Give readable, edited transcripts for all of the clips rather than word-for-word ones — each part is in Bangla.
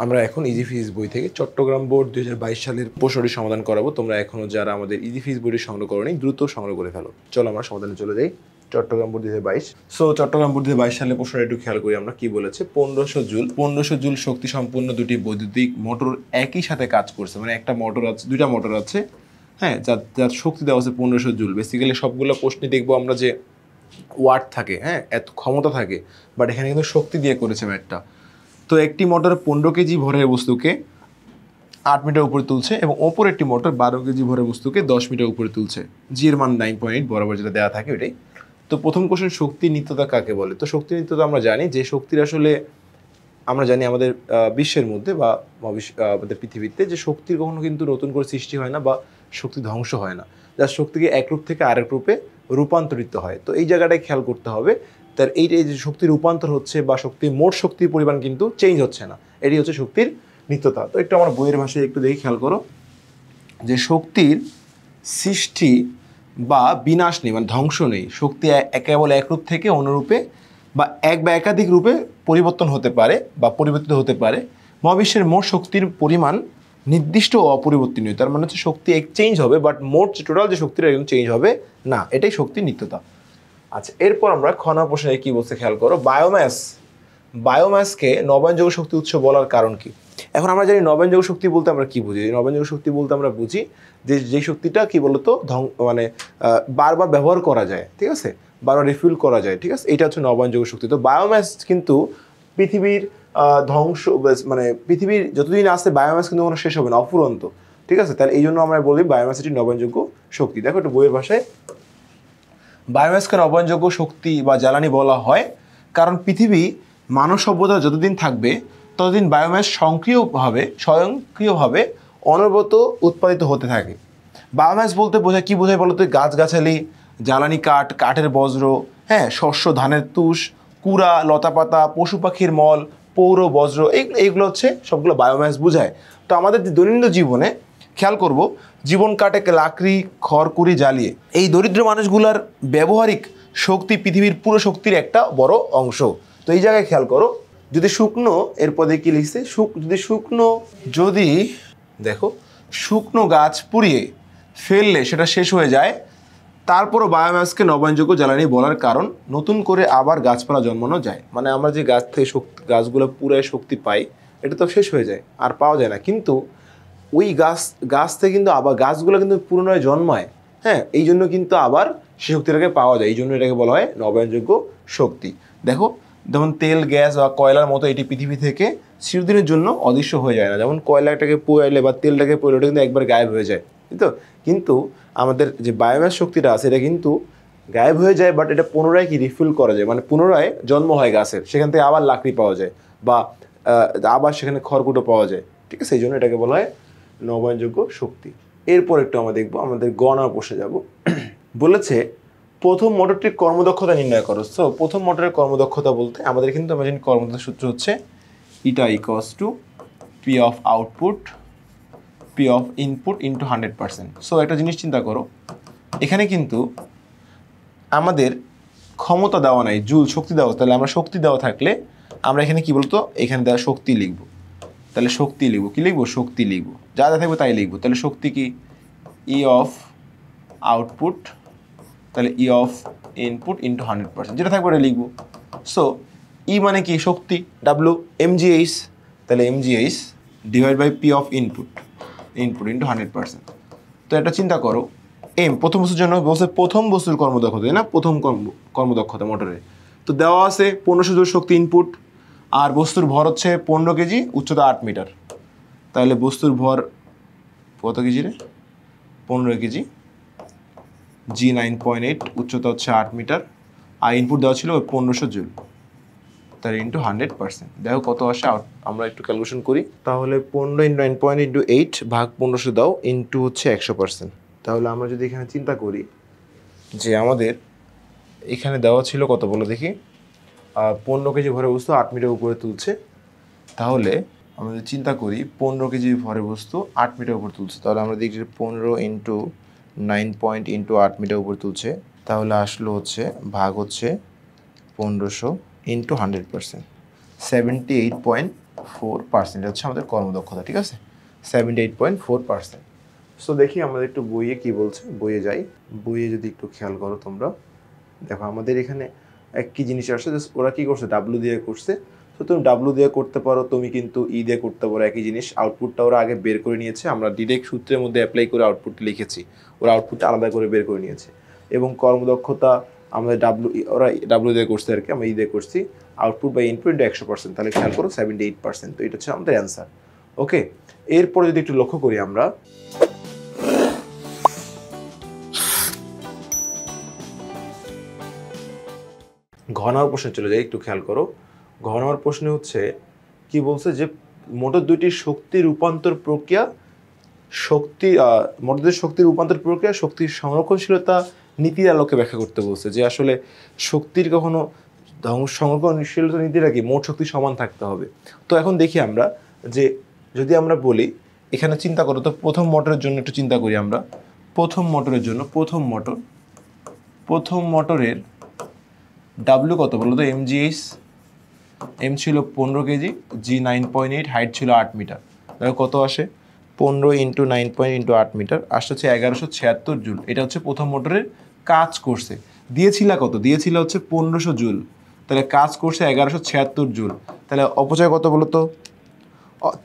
আমরা এখন ইজি ফিজিক্স বই থেকে চট্টগ্রাম বোর্ড 2022 সালের প্রশ্নটি সমাধান করাবো। তোমরা এখনো যারা আমাদের ইজি ফিজিক্স বইটি সংগ্রহ করোনি দ্রুত সংগ্রহ করে ফেলো। চলো আমরা সমাধানে চলে যাই। Chattogram board 2022। So Chattogram board 2022 সালের প্রশ্নটা একটু খেয়াল করি আমরা কি বলেছে। 1500 জুল শক্তি সম্পন্ন দুটি বৈদ্যুতিক মোটর একই সাথে কাজ করছে। মানে একটা মোটর আছে, দুইটা মোটর আছে, হ্যাঁ, যার শক্তি দেওয়া আছে 1500 জুল। বেসিক্যালি সবগুলো প্রশ্নে দেখবো আমরা যে ওয়াট থাকে, হ্যাঁ, এত ক্ষমতা থাকে, বাট এখানে কিন্তু শক্তি দিয়ে করেছে ম্যাটটা। তো একটি মোটর 15 কেজি ভরের বস্তুকে 8 মিটার উপরে তুলছে এবং অপর একটি মোটর 12 কেজি ভরের বস্তুকে 10 মিটার উপরে তুলছে। জি এর মান 9.8 বরাবর যেটা দেওয়া থাকে ওইটাই। তো প্রথম কোশ্চেন, শক্তি নিত্যতা কাকে বলে? তো শক্তি নিত্যতা আমরা জানি যে শক্তির আসলে আমরা জানি আমাদের বিশ্বের মধ্যে বা আমাদের পৃথিবীতে যে শক্তির কখনো কিন্তু নতুন করে সৃষ্টি হয় না বা শক্তি ধ্বংস হয় না, যার শক্তিকে এক রূপ থেকে আরেক রূপে রূপান্তরিত হয়। তো এই জায়গাটায় খেয়াল করতে হবে। তার এই যে শক্তির রূপান্তর হচ্ছে বা শক্তির মোট শক্তির পরিমাণ কিন্তু চেঞ্জ হচ্ছে না, এটি হচ্ছে শক্তির নিত্যতা। তো একটু আমার বইয়ের ভাষায় একটু দেখি, খেয়াল করো যে শক্তির সৃষ্টি বা বিনাশ নেই, মানে ধ্বংস নেই। শক্তি কেবল এক রূপ থেকে অন্য রূপে বা একাধিক রূপে পরিবর্তন হতে পারে বা পরিবর্তিত হতে পারে। মহাবিশ্বের মোট শক্তির পরিমাণ নির্দিষ্ট ও অপরিবর্তনীয়। তার মানে হচ্ছে শক্তি চেঞ্জ হবে, বাট মোট টোটাল যে শক্তিটা একদম চেঞ্জ হবে না, এটাই শক্তির নিত্যতা। আচ্ছা, এরপর আমরা খনা প্রশ্নে কি বলতে খেয়াল করো। বায়োম্যাসকে নবায়নযোগ্য শক্তি উৎস বলার কারণ কি? এখন আমরা জানি নবায়নযোগ্য শক্তি বলতে আমরা কি বুঝি। নবায়নযোগ্য শক্তি বলতে আমরা বুঝি যে শক্তিটা কি বলতো মানে বারবার ব্যবহার করা যায়, ঠিক আছে, বারবার রিফিল করা যায়, ঠিক আছে, এটা হচ্ছে নবায়নযোগ্য শক্তি। তো বায়োম্যাস কিন্তু পৃথিবীর ধ্বংস, মানে পৃথিবীর যতদিন আসছে বায়োম্যাস কিন্তু কোনো শেষ হবে না, অফুরন্ত, ঠিক আছে। তাহলে এই জন্য আমরা বলি বায়োম্যাস এটি নবায়নযোগ্য শক্তি। দেখো একটু বইয়ের ভাষায়, বায়োম্যাসকে নবায়নযোগ্য শক্তি বা জ্বালানি বলা হয় কারণ পৃথিবী মানব সভ্যতা যতদিন থাকবে ততদিন বায়োম্যাস স্বয়ংক্রিয়ভাবে অনবরত উৎপাদিত হতে থাকে। বায়োম্যাস বলতে বোঝায় কি বোঝায় বলতো? গাছগাছালি, জ্বালানি কাঠ, কাঠের বজ্র, হ্যাঁ, শস্য, ধানের তুষ, কুড়া, লতাপাতা, পশু পাখির মল, পৌর বজ্র, এইগুলো হচ্ছে সবগুলো বায়োম্যাস বোঝায়। তো আমাদের দৈনন্দিন জীবনে খেয়াল করব, জীবন কাটে লাকড়ি, খড়কুড়ি জ্বালিয়ে। এই দরিদ্র মানুষগুলার ব্যবহারিক শক্তি পৃথিবীর পুরো শক্তির একটা বড় অংশ। তো এই জায়গায় খেয়াল করো, যদি শুকনো, এর পদে কি লিখছে, যদি দেখো শুকনো গাছ পুড়িয়ে ফেললে সেটা শেষ হয়ে যায়, তারপরও বায়োম্যাসকে নবায়নযোগ্য জ্বালানি বলার কারণ নতুন করে আবার গাছপালা জন্মানো যায়। মানে আমরা যে গাছ থেকে গাছগুলো পুরায় শক্তি পাই, এটা তো শেষ হয়ে যায়, আর পাওয়া যায় না, কিন্তু ওই গাছ থেকে কিন্তু আবার গাছগুলো কিন্তু পুনরায় জন্মায়, হ্যাঁ, এই জন্য কিন্তু আবার সে শক্তিটাকে পাওয়া যায়। এই জন্য এটাকে বলা হয় নবায়নযোগ্য শক্তি। দেখো, যেমন তেল, গ্যাস বা কয়লার মতো এটি পৃথিবী থেকে চিরদিনের জন্য অদৃশ্য হয়ে যায় না। যেমন কয়লাটাকে পোড়াইলে বা তেলটাকে পোড়াইলে ওটা কিন্তু একবার গায়েব হয়ে যায়, তাই তো। কিন্তু আমাদের যে বায়োম্যাস শক্তিটা আছে এটা কিন্তু গায়েব হয়ে যায়, বাট এটা পুনরায় কি রিফিল করা যায়, মানে পুনরায় জন্ম হয় গাছের, সেখান থেকে আবার লাকড়ি পাওয়া যায় বা আবার সেখানে খড়কুটো পাওয়া যায়, ঠিক আছে। এই জন্য এটাকে বলা হয় নবায়নযোগ্য শক্তি। এরপর একটু আমরা দেখবো, আমাদের গণা বসে যাব। বলেছে প্রথম মোটরটির কর্মদক্ষতা নির্ণয় করো। সো প্রথম মোটরের কর্মদক্ষতা বলতে আমাদের কিন্তু আমরা জানি কর্মদক্ষতার সূত্র হচ্ছে eta equals to P of output P of input into 100%। So একটা জিনিস চিন্তা করো, এখানে কিন্তু আমাদের ক্ষমতা দেওয়া নাই, জুল শক্তি দেওয়া। তাহলে আমরা শক্তি দেওয়া থাকলে আমরা এখানে কি বলতো, এখানে দেওয়া শক্তি লিখবো। তাহলে শক্তি লিখবো, কি লিখবো, শক্তি লিখবো, যা যা থাকবে তাই লিখবো। তাহলে শক্তি কি, ই অফ আউটপুট, তাহলে ই অফ ইনপুট ইন্টু 100%, যেটা থাকবে ওটা লিখবো। সো ই মানে কি, শক্তি, ডাব্লু, এমজিএইচ, তাহলে MGH divide by P of input into 100%। তো এটা চিন্তা করো, এম প্রথম বস্তুর জন্য বলছে প্রথম বস্তুর কর্মদক্ষতা, তাই না, প্রথম কর্মদক্ষতা মোটরের। তো দেওয়া আছে 1500 জুল শক্তি ইনপুট, আর বস্তুর ভর হচ্ছে 15 কেজি, উচ্চতা 8 মিটার। তাহলে বস্তুর ভর কত কেজি রে, 15 কেজি, জি 9.8, উচ্চতা হচ্ছে 8 মিটার, আর ইনপুট দেওয়া ছিল 1500 জুল, তাহলে ইন্টু 100%। দেখো কত আসে, আমরা একটু ক্যালকুলেশন করি। তাহলে 15 ইন্টু 9.8 ইন্টু 8 ভাগ 1500 দাও, ইন্টু হচ্ছে 100%। তাহলে আমরা যদি এখানে চিন্তা করি যে আমাদের এখানে দেওয়া ছিল কত বলো দেখি, 15 কেজি ভরের বস্তু 8 মিটার উপরে তুলছে। তাহলে আমরা যদি চিন্তা করি 15 কেজি ভরের বস্তু 8 মিটার উপরে তুলছে, তাহলে আমরা দেখি 15 ইন্টু 9 ইন্টু 8 মিটার উপরে তুলছে, তাহলে আসলো হচ্ছে ভাগ হচ্ছে 1500 ইন্টু 100%, 78.5 78.4%, এটা হচ্ছে আমাদের কর্মদক্ষতা, ঠিক আছে, 78.4%। সো দেখি আমাদের একটু বইয়ে কি বলছে, বইয়ে যাই। বইয়ে যদি একটু খেয়াল করো তোমরা, দেখো আমাদের এখানে একই জিনিস আসছে, জাস্ট ওরা কী করছে, ডাব্লু দিয়ে করছে। তো তুমি ডাব্লু দিয়ে করতে পারো, তুমি কিন্তু ই দিয়ে করতে পারো, একই জিনিস। আউটপুটটা ওরা আগে বের করে নিয়েছে, আমরা ডিরেক্ট সূত্রের মধ্যে অ্যাপ্লাই করে আউটপুটটা লিখেছি, ওরা আউটপুটটা আলাদা করে বের করে নিয়েছে। এবং কর্মদক্ষতা আমাদের ওরা ডাব্লু দিয়ে করছে আর কি, আমরা ই দিয়ে করছি। আউটপুট বা ইনপুট 100%, তাহলে খেয়াল করো 78%। তো এটা হচ্ছে আমাদের অ্যান্সার। ওকে, এরপরে যদি একটু লক্ষ্য করি আমরা, ঘ নম্বর প্রশ্নে চলে যাই, একটু খেয়াল করো। ঘ নম্বর প্রশ্নে হচ্ছে কি বলছে, যে মোটর দুইটির শক্তি রূপান্তর প্রক্রিয়া, মোটর শক্তির রূপান্তর প্রক্রিয়া শক্তির সংরক্ষণশীলতা নীতির আলোকে ব্যাখ্যা করতে বলছে। যে আসলে শক্তির কখনো সংরক্ষণশীলতা নীতিটা কি, মোট শক্তি সমান থাকতে হবে। তো এখন দেখি আমরা, যে যদি আমরা বলি এখানে চিন্তা করো তো, প্রথম মোটরের জন্য একটু চিন্তা করি আমরা। প্রথম মোটরের জন্য, প্রথম মোটরের ডাব্লু কত বলো তো, mgh, এম ছিল 15 কেজি, জি 9.8, হাইট ছিল 8 মিটার। দেখো কত আসে, 15 ইন্টু 9 ইন্টু 8 মিটার, আসছে হচ্ছে 1176 জুল। এটা হচ্ছে প্রথম মোটরের কাজ করছে। দিয়েছিল কত, দিয়েছিল হচ্ছে 1500 জুল, তাহলে কাজ করছে 1176 জুল। তাহলে অপচয় কত বলো তো,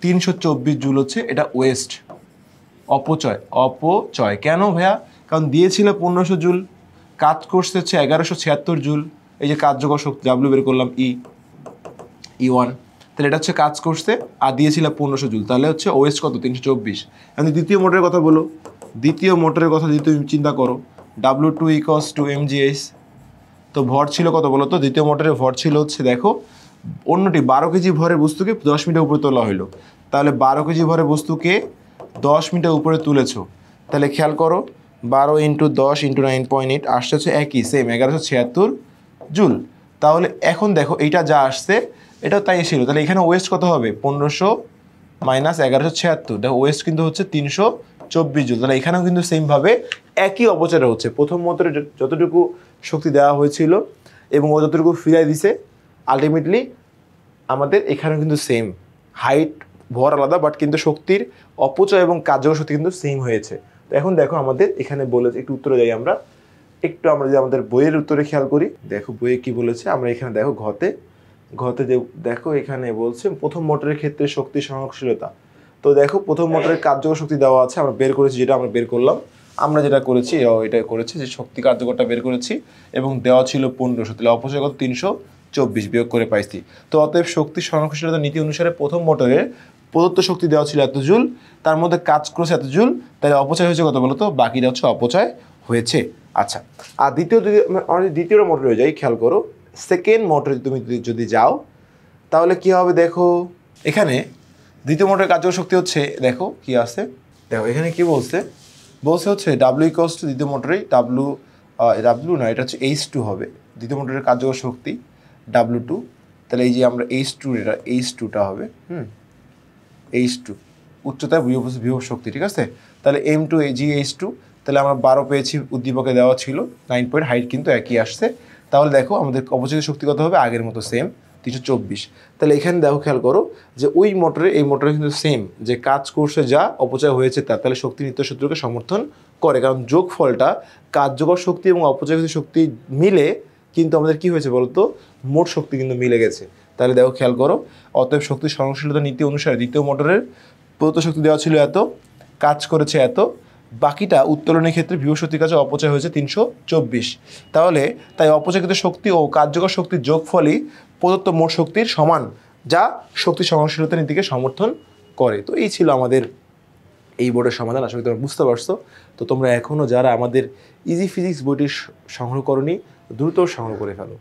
324 জুল হচ্ছে এটা ওয়েস্ট, অপচয়। কেন ভাইয়া, কারণ দিয়েছিল 1500 জুল, কাজ করছে হচ্ছে 1176 জুল। এই যে কার্যকর শক্তি ডাব্লিউ বের করলাম, E1, তাহলে এটা হচ্ছে কাজ করছে, আর দিয়েছিল 1500 জুল, তাহলে হচ্ছে ওয়েস্ট কত, 324। এখন দ্বিতীয় মোটরের কথা বলো, দ্বিতীয় মোটরের কথা যদি তুমি চিন্তা করো, W2 = mgh, তো ভর ছিল কত বলো তো, দ্বিতীয় মোটরের ভর ছিল হচ্ছে, দেখো অন্যটি 12 কেজি ভরের বস্তুকে 10 মিটার উপরে তোলা হইলো, তাহলে 12 কেজি ভরের বস্তুকে 10 মিটার উপরে তুলেছো, তাহলে খেয়াল করো 12 ইন্টু 10 ইন্টু 9.8, আসছে হচ্ছে একই, সেম 1176 জুল। তাহলে এখন দেখো এইটা যা আসছে এটাও তাই ছিল, তাহলে এখানে ওয়েস্ট কত হবে, 1500 মাইনাস 1176, দেখো ওয়েস্ট কিন্তু হচ্ছে 324 জুল। তাহলে এখানেও কিন্তু সেমভাবে একই অপচয় হচ্ছে, প্রথম মোটরে যতটুকু শক্তি দেওয়া হয়েছিল এবং ও যতটুকু ফিরাই দিছে, আলটিমেটলি আমাদের এখানেও কিন্তু সেম, হাইট ভর আলাদা, বাট কিন্তু শক্তির অপচয় এবং কার্যকর শক্তি কিন্তু সেম হয়েছে। তো এখন দেখো আমাদের এখানে বলেছে, একটু উত্তরে যাই আমরা, একটু আমরা যদি আমাদের বইয়ের উত্তরে খেয়াল করি, দেখো বইয়ে কি বলেছে, আমরা এখানে দেখো ঘতে যে দেখো এখানে বলছে প্রথম মোটরের ক্ষেত্রে শক্তি সংরক্ষণশীলতা। তো দেখো প্রথম মোটরের কার্যকর শক্তি দেওয়া আছে, আমরা বের করেছি, যেটা আমরা বের করলাম, আমরা যেটা করেছি এটা করেছি যে শক্তি কার্যকরটা বের করেছি এবং দেওয়া ছিল 1500, তাহলে অপচয় কত, 324 বিয়োগ করে পাইছি। তো অতএব শক্তি সংরক্ষণশীলতা নীতি অনুসারে প্রথম মোটরের প্রদত্ত শক্তি দেওয়া ছিল এত জুল, তার মধ্যে কাজ করেছে এত জুল, তাহলে অপচয় হয়েছে কত বলো তো, বাকিটা হচ্ছে অপচয় হয়েছে। আচ্ছা, আর দ্বিতীয় মোটরে যাই, খেয়াল করো সেকেন্ড মোটরে তুমি যদি যাও তাহলে কি হবে, দেখো এখানে দ্বিতীয় মোটরের কার্যকর শক্তি হচ্ছে, দেখো কি আছে, দেখো এখানে কি বলছে হচ্ছে W = দ্বিতীয় মোটরে ডাব্লু না, এটা হচ্ছে H2 হবে দ্বিতীয় মোটরের কার্যকর শক্তি W2, তাহলে এই যে আমরা H2, এটা H2টা হবে, H2 উচ্চতায় বিভব শক্তি, ঠিক আছে। তাহলে M2 GH2, তাহলে আমরা 12 পেয়েছি, উদ্দীপকে দেওয়া ছিল 9 হাইট কিন্তু একই আসছে। তাহলে দেখো আমাদের অপচয় শক্তি কত হবে, আগের মতো সেম 324। তাহলে এখানে দেখো খেয়াল করো যে ওই মোটরে এই মোটরে কিন্তু সেম, যে কাজ করছে যা, অপচয় হয়েছে তা, তাহলে শক্তি নিত্য সূত্রকে সমর্থন করে, কারণ যোগফলটা কার্যকর শক্তি এবং অপচয় শক্তি মিলে কিন্তু আমাদের কি হয়েছে বলতো, মোট শক্তি কিন্তু মিলে গেছে। তাহলে দেখো খেয়াল করো, অতএব শক্তি সংরক্ষণশীলতা নীতি অনুসারে দ্বিতীয় মোটরের প্রদত্ত শক্তি দেওয়া ছিল এত, কাজ করেছে এত, বাকিটা উত্তোলনের ক্ষেত্রে বিভব শক্তির কাছে অপচয় হয়েছে 324। তাই অপচয়কৃত শক্তি ও কার্যকর শক্তির যোগফলই প্রদত্ত মোট শক্তির সমান, যা শক্তি সংরক্ষণশীলতা নীতিকে সমর্থন করে। তো এই ছিল আমাদের এই বোর্ডের সমাধান, আশা করি তোমরা বুঝতে পারছো। তো তোমরা এখনও যারা আমাদের ইজি ফিজিক্স বইটি সংগ্রহ করনি, দ্রুত সংগ্রহ করে ফেলো।